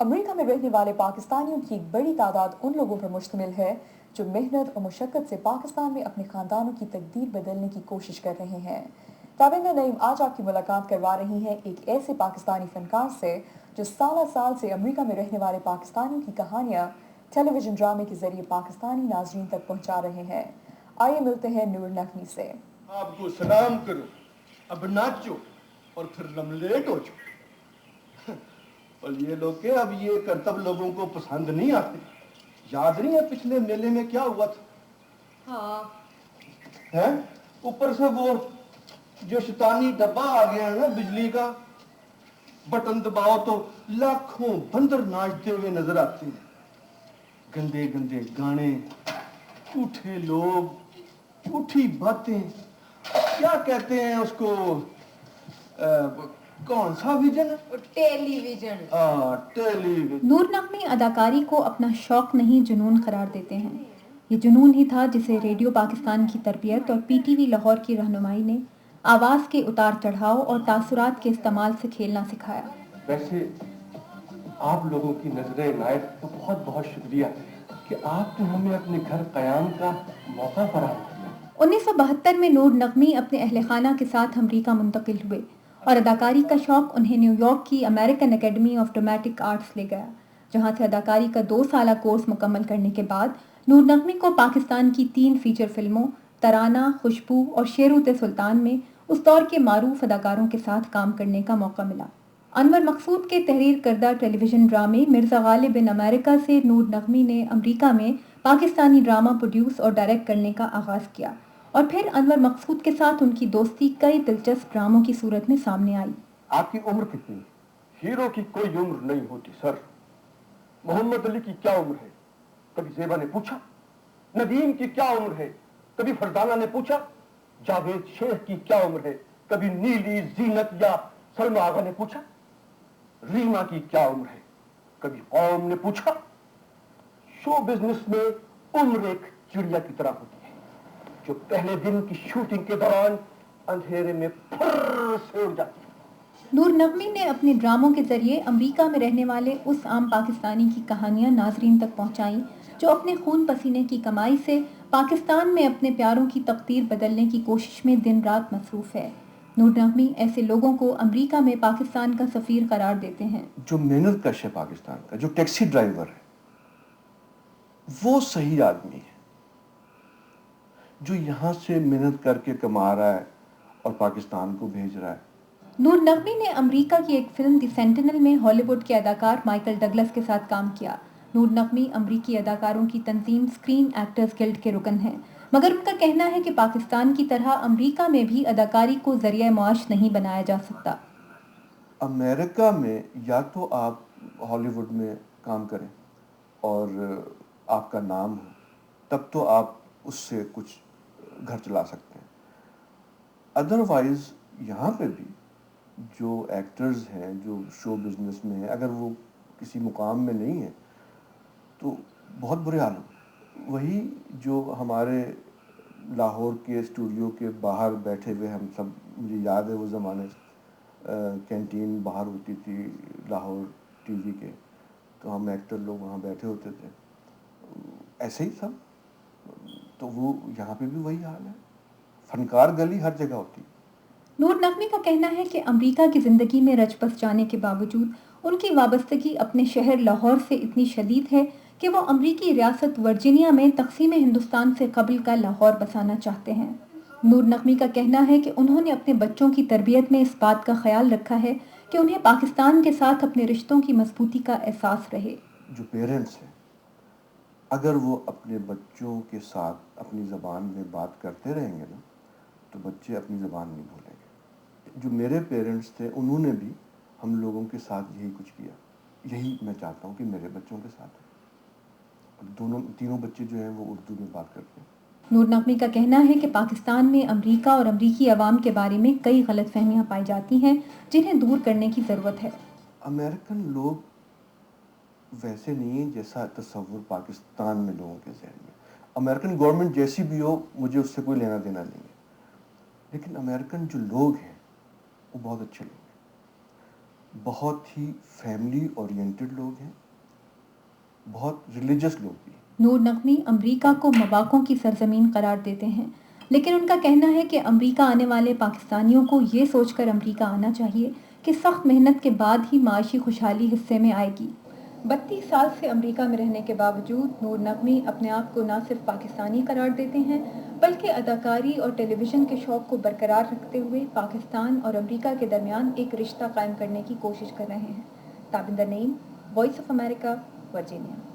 America में रहने वाले पाकिस्तानियों की एक बड़ी तादाद उन लोगों पर मुश्तमिल है जो मेहनत और मुशक्क़त से पाकिस्तान में अपने ख़ानदानों की तकदीर बदलने की कोशिश कर रहे हैं। ताबिंदा नईम आज आपकी मुलाकात करवा रही हैं एक ऐसे पाकिस्तानी फ़नकार से जो साल से अमेरिका में रहने वाले पाकिस्तानियों की कहानियाँ टेलीविज़न ड्रामे के ज़रिए पाकिस्तानी नाज़रीन तक पहुँचा रहे हैं। आइए मिलते हैं नूर नकवी से। आपको सलाम करो, अब नाचो और फिर लमलेट हो जाओ। और ये लोग के अब ये करतब लोगों को पसंद नहीं आते। याद नहीं है पिछले मेले में क्या हुआ था? हाँ। हैं? ऊपर से वो जो शैतानी डब्बा आ गया है ना बिजली का, बटन दबाओ तो लाखों बंदर नाचते हुए नजर आते हैं। गंदे गंदे गाने, झूठे लोग, झूठी बातें, क्या कहते हैं उसको, कौन सा विजन? टेलीविजन। टेलीविजन। नूर नकवी अदाकारी को अपना शौक नहीं जुनून करार देते हैं। ये जुनून ही था जिसे रेडियो पाकिस्तान की तरबियत और पीटीवी लाहौर की रहनुमाई ने आवाज़ के उतार चढ़ाव और तासुरात के इस्तेमाल से खेलना सिखाया। वैसे आप लोगों की नजर इनायत तो बहुत बहुत शुक्रिया कि आपने हमें अपने घर क़याम का मौका फराहम किया। 1972 में नूर नकवी अपने अहल खाना के साथ अमरीका मुंतकिल हुए और अदाकारी का शौक उन्हें न्यूयॉर्क की American academy of dramatic arts ले गया, जहां से अदाकारी का 2 साला कोर्स मुकम्मल करने के बाद नूर नकवी को पाकिस्तान की 3 फीचर फिल्मों तराना, खुशबू और शेरूत सुल्तान में उस दौर के मारूफ अदाकारों के साथ काम करने का मौका मिला। अनवर मकसूद के तहरीर करदा टेलीविज़न ड्रामे मिर्ज़ा गालिब इन अमेरिका से नूर नकवी ने अमरीका में पाकिस्तानी ड्रामा प्रोड्यूस और डायरेक्ट करने का आगाज़ किया और फिर अनवर मकसूद के साथ उनकी दोस्ती कई दिलचस्प ड्रामों की सूरत में सामने आई। आपकी उम्र कितनी? हीरो की कोई उम्र नहीं होती सर। मोहम्मद अली की क्या उम्र है? कभी ज़ेबा ने पूछा। नदीम की क्या उम्र है? कभी फरदाना ने पूछा। जावेद शेख की क्या उम्र है? कभी नीली, जीनत या सलमा आगा ने पूछा। रीमा की क्या उम्र है? कभी कौम ने पूछा। शो बिजनेस में उम्र एक चिड़िया की तरह होती है जो पहले दिन की शूटिंग के दौरान अंधेरे में फुर्र से उड़ जाती है। नूर नकवी ने अपने ड्रामों के जरिए अमेरिका में रहने वाले उस आम पाकिस्तानी की कहानियां नाजरीन तक पहुंचाईं जो अपने खून पसीने की कमाई से पाकिस्तान में अपने प्यारों की तकदीर बदलने की कोशिश में दिन रात मसरूफ़ है। नूर नकवी ऐसे लोगों को अमेरिका में पाकिस्तान का सफ़ीर करार देते हैं। जो मेहनत कश है पाकिस्तान का, जो टैक्सी ड्राइवर है, वो सही आदमी है जो यहाँ से मेहनत करके कमा रहा है और पाकिस्तान को भेज रहा है। नूर नकवी ने अमेरिका की एक फिल्म द सेंटिनल में हॉलीवुड के अदाकार माइकल डगलस के साथ काम किया। नूर नकवी अमेरिकी अदाकारों की तंजीम स्क्रीन एक्टर्स गिल्ड के रुकन हैं, मगर उनका कहना है कि पाकिस्तान की तरह अमेरिका में भी अदाकारी को जरिया मुआश नहीं बनाया जा सकता। अमेरिका में या तो आप हॉलीवुड में काम करें और आपका नाम हो, तब तो आप उससे कुछ घर चला सकते हैं। अदरवाइज़ यहाँ पे भी जो एक्टर्स हैं, जो शो बिजनेस में हैं, अगर वो किसी मुकाम में नहीं है तो बहुत बुरे हाल हो। वही जो हमारे लाहौर के स्टूडियो के बाहर बैठे हुए हम सब, मुझे याद है वो ज़माने कैंटीन बाहर होती थी लाहौर टीवी के, तो हम एक्टर लोग वहाँ बैठे होते थे, ऐसे ही सब। तो वो यहाँ पे भी वही हाल है, फनकार गली हर जगह होती। नूर नकवी का कहना है कि अमेरिका की ज़िंदगी में रच बस जाने के बावजूद उनकी वाबस्तगी अपने शहर लाहौर से इतनी शदीद है कि वो अमरीकी रियासत वर्जीनिया में तक़सीम हिंदुस्तान से कबल का लाहौर बसाना चाहते हैं। नूर नकवी का कहना है कि उन्होंने अपने बच्चों की तरबियत में इस बात का ख्याल रखा है कि उन्हें पाकिस्तान के साथ अपने रिश्तों की मजबूती का एहसास रहे। जो पेरेंट्स हैं, अगर वो अपने बच्चों के साथ अपनी ज़बान में बात करते रहेंगे ना, तो बच्चे अपनी ज़बान नहीं भूलेंगे। जो मेरे पेरेंट्स थे, उन्होंने भी हम लोगों के साथ यही कुछ किया। यही मैं चाहता हूँ कि मेरे बच्चों के साथ तीनों बच्चे जो हैं वो उर्दू में बात करते हैं। नूर नकवी का कहना है कि पाकिस्तान में अमेरिका और अमरीकी अवाम के बारे में कई गलतफहमियां पाई जाती हैं जिन्हें दूर करने की ज़रूरत है। अमेरिकन लोग वैसे नहीं है जैसा तस्वुर पाकिस्तान में लोगों के जहन में। अमेरिकन गवर्नमेंट जैसी भी हो, मुझे उससे कोई लेना देना नहीं है, लेकिन अमेरिकन जो लोग हैं वो बहुत अच्छे लोग हैं। بہت ہی فیملی اورینٹڈ لوگ ہیں، بہت ریلیجس لوگ بھی. نور نقوی امریکہ کو مواقعوں کی سرزمین قرار دیتے ہیں، لیکن ان کا کہنا ہے کہ امریکہ آنے والے پاکستانیوں کو یہ سوچ کر امریکہ آنا چاہیے کہ سخت محنت کے بعد ہی معاشی خوشحالی حصے میں آئے گی. 32 سال سے امریکہ میں رہنے کے باوجود نور نقوی اپنے آپ کو نہ صرف پاکستانی قرار دیتے ہیں بلکہ اداکاری اور ٹیلی ویژن کے شوق کو برقرار رکھتے ہوئے پاکستان اور امریکہ کے درمیان ایک رشتہ قائم کرنے کی کوشش کر رہے ہیں. تابندر نعیم، وائس آف امریکہ، ورجینیا.